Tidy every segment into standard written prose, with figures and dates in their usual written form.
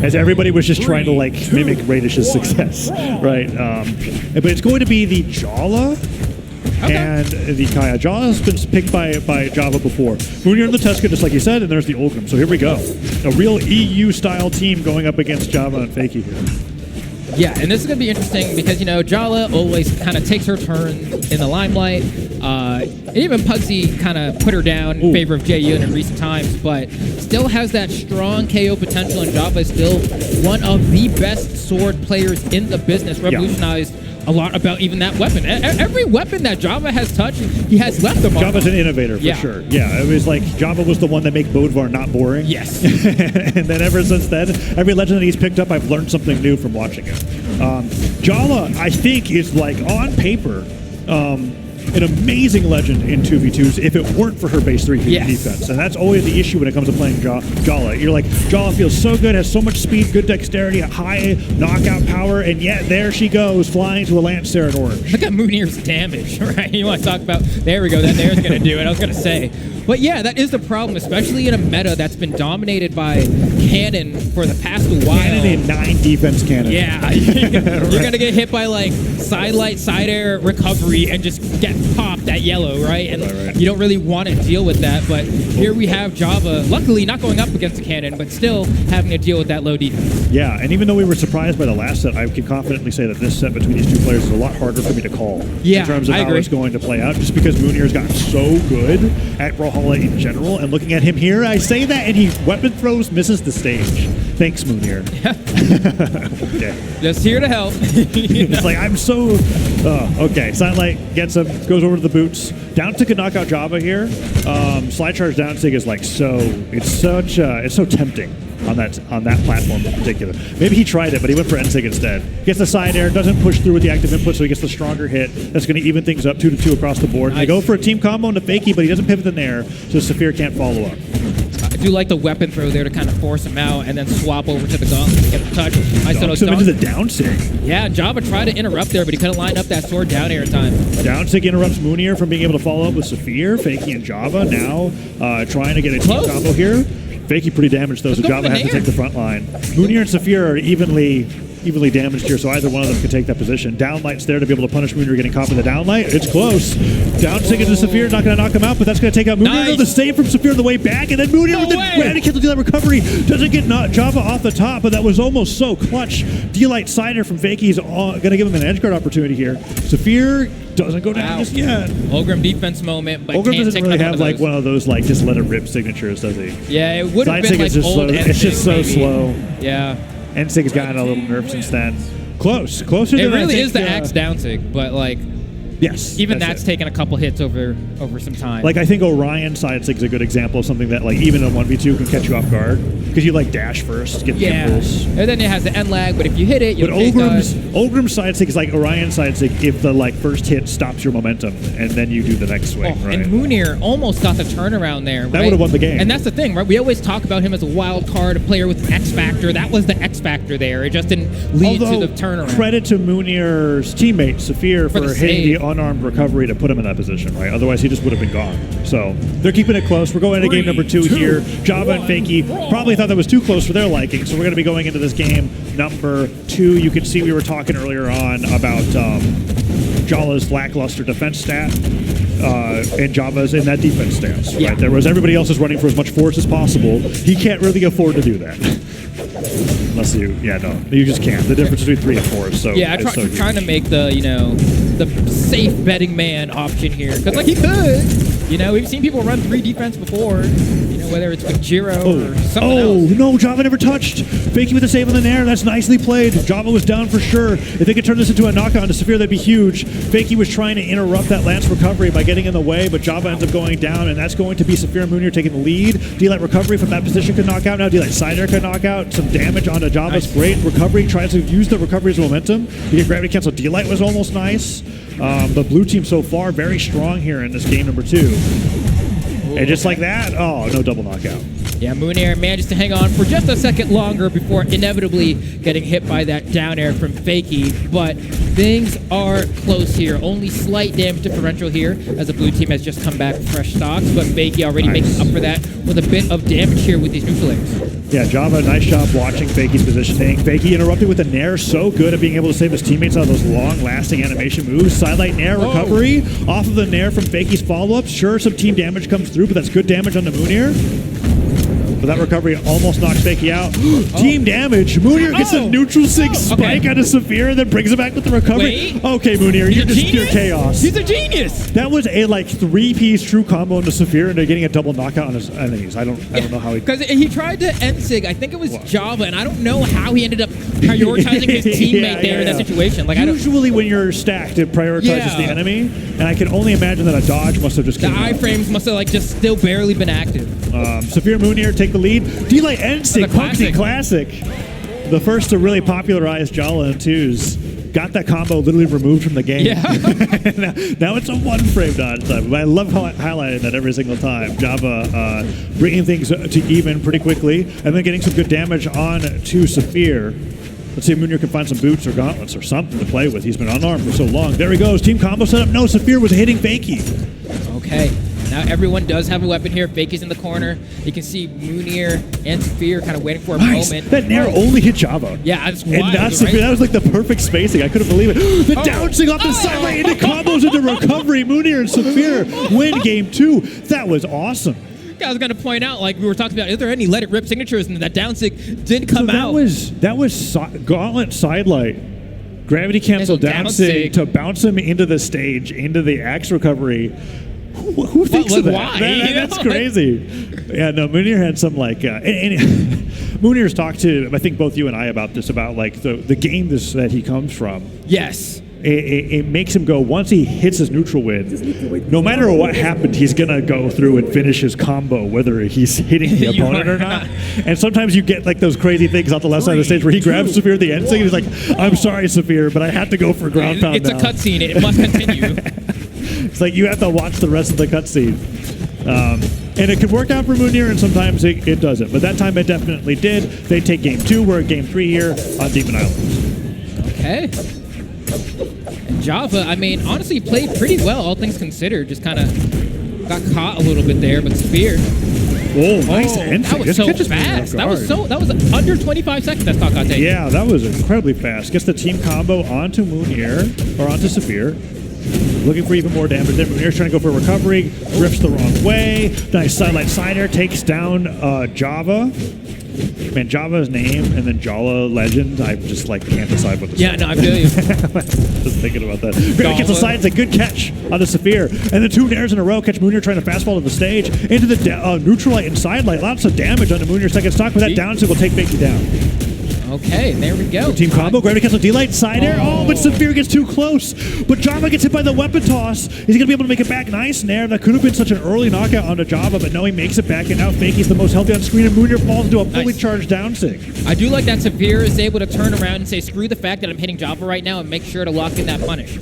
as everybody was just trying to like mimic Radish's success, right? But it's going to be the Jala. Okay. And the Kaya. Jala's been picked by Java before. Mounir and the Tuska, just like you said, and there's the Ulgrim. So here we go. A real EU-style team going up against Java and Fakey here. Yeah, and this is going to be interesting because, you know, Jala always kind of takes her turn in the limelight. And even Pugsy kind of put her down in favor of Jae-Yoon in recent times, but still has that strong KO potential, and Java is still one of the best sword players in the business, revolutionized a lot about even that weapon. Every weapon that Java has touched, he has left the mark. Java's an innovator for sure. Yeah, it was like Java was the one that made Bodvar not boring. Yes. And then ever since then, every legend that he's picked up, I've learned something new from watching it. Jala, I think, is like on paper an amazing legend in 2v2s if it weren't for her base 3 defense. And that's always the issue when it comes to playing Jala. You're like, Jala feels so good, has so much speed, good dexterity, high knockout power, and yet there she goes, flying to a Lancer in orange. Look at Mounir's damage, right? You want to talk about, there we go, that there's going to do it. I was going to say. But yeah, that is the problem, especially in a meta that's been dominated by Cannon for the past while. Cannon in 9 defense cannon. Yeah, you're going to get hit by like side light, side air recovery and just get popped at yellow, right? And you don't really want to deal with that. But here we have Java, luckily not going up against the Cannon, but still having to deal with that low defense. Yeah, and even though we were surprised by the last set, I can confidently say that this set between these two players is a lot harder for me to call in terms of how it's going to play out, just because Mounir's gotten so good at Brawlhalla in general, and looking at him here, I say that, and he weapon throws, misses the stage. Thanks, Mounir. Just here to help. It's like, I'm so... okay, Silent gets him, goes over to the boots. Down to knock out Java here. Slide charge down sig is like so... It's so tempting on that platform in particular. Maybe he tried it, but he went for N-Sig instead. Gets the side air, doesn't push through with the active input, so he gets the stronger hit. That's going to even things up 2-2 across the board. Nice. They go for a team combo into Fakey, but he doesn't pivot in there, so Saphir can't follow up. I do like the weapon throw there to kind of force him out and then swap over to the gauntlet to get the touch. So into the down sig. Yeah, Java tried to interrupt there, but he couldn't line up that sword down air in time. Down sig interrupts Mounir from being able to follow up with Saphir. Fakey and Java now trying to get a team combo here. Fakey pretty damaged though, so Java has to take the front line. Mounir and Saphir are evenly damaged here, so either one of them can take that position. Downlight's there to be able to punish Mounir getting caught in the downlight. It's close. Down sig into Saphir, not going to knock him out, but that's going to take out Mounir. Nice. The save from Saphir on the way back, and then Mounir with the random cancel that recovery. Doesn't get Java off the top, but that was almost so clutch. D-Light Cider from Fakey's going to give him an edge guard opportunity here. Saphir doesn't go down just yet. Ulgrim defense moment, but Ulgrim doesn't really have like one of those like just let it rip signatures, does he? Yeah, it would have been like old N-Sig, it's just so maybe. Slow. Yeah. N-Sig has gotten a little nerf since then. Closer than it really I think, is the axe down sig, but like even that's taken a couple hits over some time. Like I think Orion side sig is a good example of something that like even in 1v2 can catch you off guard because you like dash first, get the impulse. And then it has the end lag, but if you hit it, you'll Ulgrim's side sig is like Orion side sig if the like first hit stops your momentum and then you do the next swing. Right? And Mounir almost got the turnaround there. That would have won the game. And that's the thing, right? We always talk about him as a wild card, a player with an X factor. That was the X factor there. It just didn't lead to the turnaround. Credit to Mounir's teammate Saphir for hitting the unarmed recovery to put him in that position, right? Otherwise, he just would have been gone. So they're keeping it close. We're going into game number 2 here. Java and Fakey probably thought that was too close for their liking, so we're going to be going into this game number 2. You can see we were talking earlier on about Jala's lackluster defense stat. And Java's in that defense stance, right? There was everybody else is running for as much force as possible. He can't really afford to do that. Unless you just can't. The difference between 3 and 4 is so trying to make the the safe betting man option here because like he could, we've seen people run 3 defense before, whether it's with Jiro or someone else. No, Java never touched. Fakey with the save on the nair. That's nicely played. Java was down for sure. If they could turn this into a knockout into Saphir, that'd be huge. Fakey was trying to interrupt that Lance recovery by getting in the way, but Java ends up going down, and that's going to be Saphir Mounir taking the lead. D-Light recovery from that position could knock out. Now D-Light Cider could knock out. Some damage onto Java's great recovery. Tries to use the recovery as momentum. He get gravity cancel. D-Light was almost nice. The blue team so far very strong here in this game number 2. And just like that, no double knockout. Yeah, Mounir manages to hang on for just a second longer before inevitably getting hit by that down air from Fakey. But things are close here. Only slight damage differential here as the blue team has just come back with fresh stocks. But Fakey already making up for that with a bit of damage here with these neutral airs. Yeah, Java, nice job watching Fakey's positioning. Fakey interrupted with a nair, so good at being able to save his teammates out of those long-lasting animation moves. Sidelight nair recovery off of the nair from Fakey's follow-up. Sure, some team damage comes through, but that's good damage on the Mounir. But that recovery almost knocks Fakey out. Team damage. Mounir gets a neutral sig spike out of Saphir and then brings it back with the recovery. Wait. Okay, Mounir, you're just pure chaos. He's a genius. That was a like 3-piece true combo into Saphir and they're getting a double knockout on his enemies. I don't know how he... Because he tried to end sig. I think it was Java, and I don't know how he ended up prioritizing his teammate there in that situation. Like, usually when you're stacked, it prioritizes the enemy, and I can only imagine that a dodge must have just the iframes must have like just still barely been active. Saphir Mounir take the lead. D-Light ends sig, Pugsy classic. The first to really popularize Jala and twos. Got that combo literally removed from the game. Yeah. now it's a one-frame dodge time. But I love highlighting that every single time. Java bringing things to even pretty quickly, and then getting some good damage on to Saphir. Let's see if Mounir can find some boots or gauntlets or something to play with. He's been unarmed for so long. There he goes. Team combo setup. No, Saphir was hitting Fakey. Okay. Now everyone does have a weapon here. Fakey's in the corner. You can see Mounir and Saphir kind of waiting for a moment. That nair only hit Java. Yeah, that's wild. And not Saphir. That was like the perfect spacing. I couldn't believe it. The downsing off the sideline into combos into recovery. Mounir and Saphir win game 2. That was awesome. I was going to point out, like we were talking about, is there any let it rip signatures? And that downsig did come out. That was Gauntlet sidelight. Gravity cancel downsig to bounce him into the stage, into the axe recovery. Who thinks of that? Why? That's crazy. Yeah, no, Mounir had some like... Mounir's talked to, I think, both you and I about this, about like the game that he comes from. Yes. It makes him go, once he hits his neutral win, no matter what happened, he's going to go through and finish his combo, whether he's hitting the opponent or not. And sometimes you get like those crazy things off the left side of the stage where he grabs Saphir at the end and he's like, I'm sorry, Saphir, but I have to go for ground pound now. It's a cutscene. It must continue. It's like you have to watch the rest of the cutscene. And it can work out for Mounir, and sometimes it doesn't. But that time it definitely did. They take game 2. We're at game 3 here on Demon Island. Okay. And Java, I mean, honestly played pretty well, all things considered. Just kind of got caught a little bit there, but Saphir. Oh, nice end. That was so fast. That was under 25 seconds that stock got taken. Yeah, that was incredibly fast. Gets the team combo onto Mounir, or onto Saphir. Looking for even more damage there. Mounir's trying to go for a recovery. Rips the wrong way. Nice sidelight side air. Takes down Java. Man, Java's name and then Jala Legend, I just like can't decide what to say. Yeah, no, I feel you. Just thinking about that. Great gets the side. It's a good catch on the Saphir. And then 2 nairs in a row. Catch Mounir trying to fastball to the stage. Into the neutralite and sidelight. Lots of damage on the Mounir second stock, but that downsig will take Fakey down. Okay, there we go. Team combo, gravity cancel, D-Light, side air. Oh, but Saphir gets too close. But Java gets hit by the weapon toss. Is he going to be able to make it back? Nice nair. That could have been such an early knockout onto Java, but no, he makes it back. And now Fakey's the most healthy on screen, and Mounir falls into a fully charged downsig. I do like that Saphir is able to turn around and say, screw the fact that I'm hitting Java right now and make sure to lock in that punish.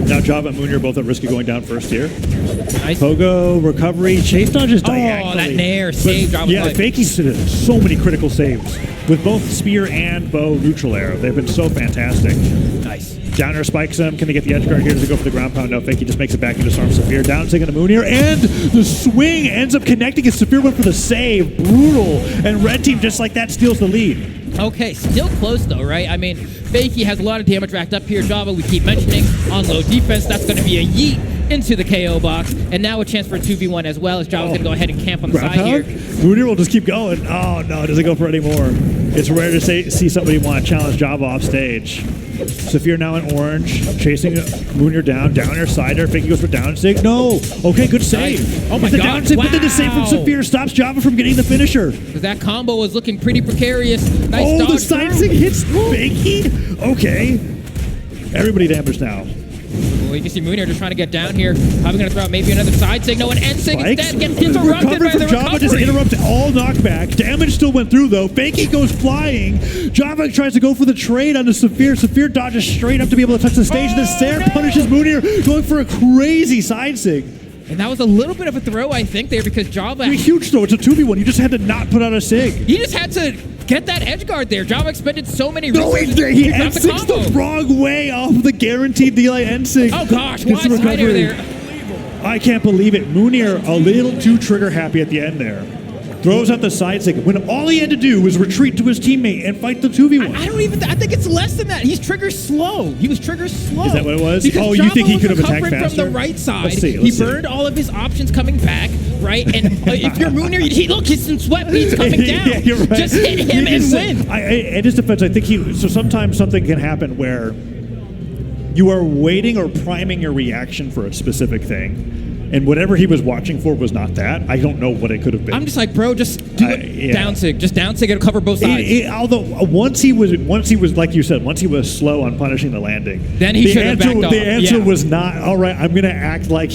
Now Java and Mounir both at risk of going down first here. Nice. Pogo, recovery, chase dodges diagonally. Oh, that nair saved Java's life. Fakey's did so many critical saves with both spear and bow neutral air. They've been so fantastic. Nice. Downer spikes him. Can they get the edge guard here? Does it go for the ground pound? No, Fakey just makes it back into Storm Saphir. Down taking the Mounir, and the swing ends up connecting as Saphir went for the save. Brutal. And red team, just like that, steals the lead. Okay, still close though, right? I mean, Fakey has a lot of damage racked up here. Java, we keep mentioning, on low defense. That's going to be a yeet into the KO box. And now a chance for a 2v1 as well, as Java's going to go ahead and camp on the side here. Mounir will just keep going. Oh, no, doesn't go for any more. It's rare to see somebody want to challenge Java off stage. Saphir now in orange, chasing Mounir down. Downer, sider. Fakey goes for downsig. No. Okay, good save. Nice. Oh my God. Downsig, but then the save from Saphir stops Java from getting the finisher. Because that combo was looking pretty precarious. Nice dodge. The side sig hits Fakey. Okay. Everybody damaged now. Well, you can see Mounir just trying to get down here. Probably going to throw out maybe another side sig. No, an end sig instead gets interrupted by the Java just interrupted all knockback. Damage still went through, though. Fakey goes flying. Java tries to go for the trade onto Saphir. Saphir dodges straight up to be able to touch the stage. The Sair punishes Mounir, going for a crazy side sig. And that was a little bit of a throw, I think, there because Java... A huge throw. It's a 2v1. You just had to not put out a sig. He just had to get that edge guard there. Java expended so many No, resources. he N6'd the wrong way off the guaranteed delay N6. Oh, gosh. Why side air there? I can't believe it. Mounir a little too trigger happy at the end there. Throws out the side sig when all he had to do was retreat to his teammate and fight the 2v1. I think it's less than that. He's trigger slow. He was trigger slow. Is that what it was? Because you think he could have attacked recovering faster? From the right side. Let's see. He burned all of his options coming back, right? And if you're Mounir, look, he's some sweat beads coming down. Yeah, you're right. Just hit him and win. In his defense, I think so sometimes something can happen where you are waiting or priming your reaction for a specific thing. And whatever he was watching for was not that. I don't know what it could have been. I'm just like, bro, just do it down sig. Just down sig and cover both sides. Although once he was like you said, once he was slow on punishing the landing, then he should have backed off. The answer was not, all right, I'm going to act like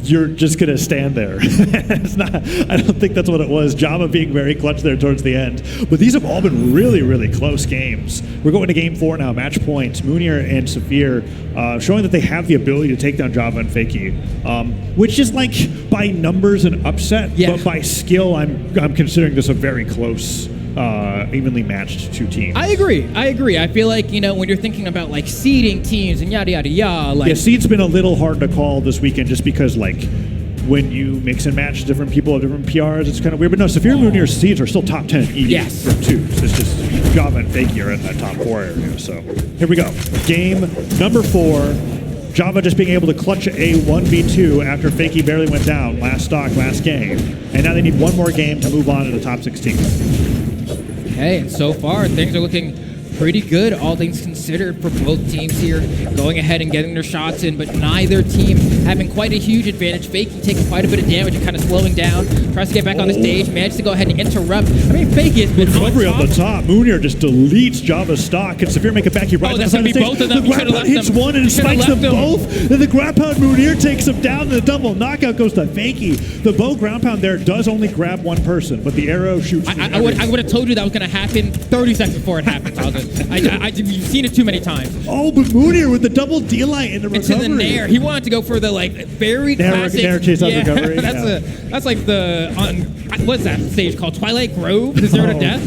you're just going to stand there. It's not. I don't think that's what it was. Java being very clutch there towards the end. But these have all been really, really close games. We're going to game 4 now. Match points. Mounir and Saphir showing that they have the ability to take down Java and Fakey, which is like by numbers an upset, but by skill, I'm considering this a very close, evenly matched 2 teams. I agree. I feel like, when you're thinking about like seeding teams and yada yada yada, like seed's been a little hard to call this weekend just because like when you mix and match different people of different PRs, it's kind of weird. But no, Saphir Mounir's seeds are still top 10 EV from 2s. It's just Java and Fakey are in that top 4 area. So here we go. Game number 4. Java just being able to clutch a 1v2 after Fakey barely went down last stock, last game. And now they need one more game to move on to the top 16. Okay, and so far things are looking pretty good, all things considered, for both teams here, going ahead and getting their shots in, but neither team having quite a huge advantage. Fakey taking quite a bit of damage and kind of slowing down, tries to get back on the stage, manages to go ahead and interrupt. I mean, Fakey has been recovery on the top. Mounir just deletes Java's stock. Can Saphir make it back? He that's going to be both of them. The grab pound hits one and spikes them both. Then the ground pound Mounir takes him down. The double knockout goes to Fakey. The bow ground pound there does only grab one person, but the arrow shoots. I would have told you that was going to happen 30 seconds before it happened, you've seen it too many times. Oh, but Mounir with the double D-light in the recovery. It's in the nair. He wanted to go for the very classic nair chase on recovery. That's like the what's that stage called? Twilight Grove, the 0 to death.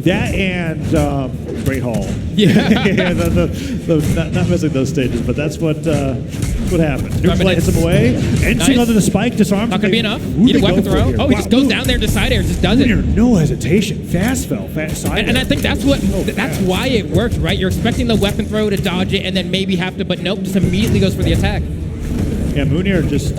That and Great Hall. Yeah, not missing those stages, but that's what happened. Neutral hits him away. Entering onto the spike, disarms. Not gonna be enough. Need a weapon throw. Oh, he just goes down there to side air, just does it. No hesitation. Fast side air. And I think that's why it worked, right? You're expecting the weapon throw to dodge it and then maybe have to, but nope, just immediately goes for the attack. Yeah, Mounir just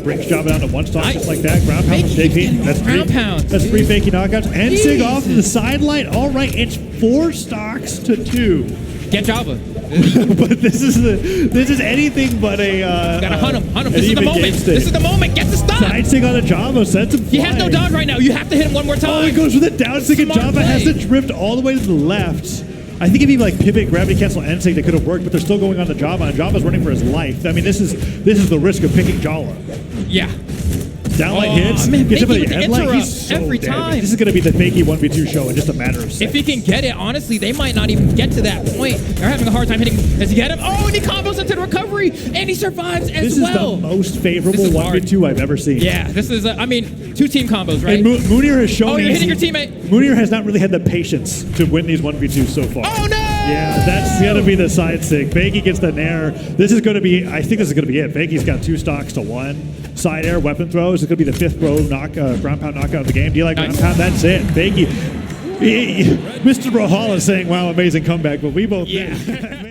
brings Java down to 1 stock just like that. Ground pound from JP. That's ground pounds. That's 3 Fakey knockouts. And Sig off to the sideline. All right, it's 4 stocks to 2. Get Java. But this is anything but a. Gotta hunt him. This is the moment. This is the moment. Get the stop. Side Sig on a Java sends him flying. He has no dodge right now. You have to hit him one more time. Oh, he goes with a down Sig and Java has to drift all the way to the left. I think if he pivot, gravity cancel, and Sig, they could have worked, but they're still going on to Java, and Java's running for his life. I mean, this is the risk of picking Jala. Yeah. Downlight hits. Man, gets him Fakey with the headlight. He's so every time. This is going to be the Fakey 1v2 show in just a matter of seconds. If he can get it, honestly, they might not even get to that point. They're having a hard time hitting. Does he get him? Oh, and he combos into the recovery, and he survives as well. This is the most favorable 1v2 I've ever seen. Yeah, this is, 2-team combos, right? And Mounir has shown you're hitting your teammate. Mounir has not really had the patience to win these 1v2s so far. Oh, no! Yeah, that's going to be the side sig. Fakey gets the nair. This is going to be, I think this is going to be it. Fakey's got 2 stocks to 1. Side air, weapon throws. It's going to be the 5th row ground pound knockout of the game. Do you like ground pound? That's it. Fakey. Mr. Brohala is saying, wow, amazing comeback, but we both did.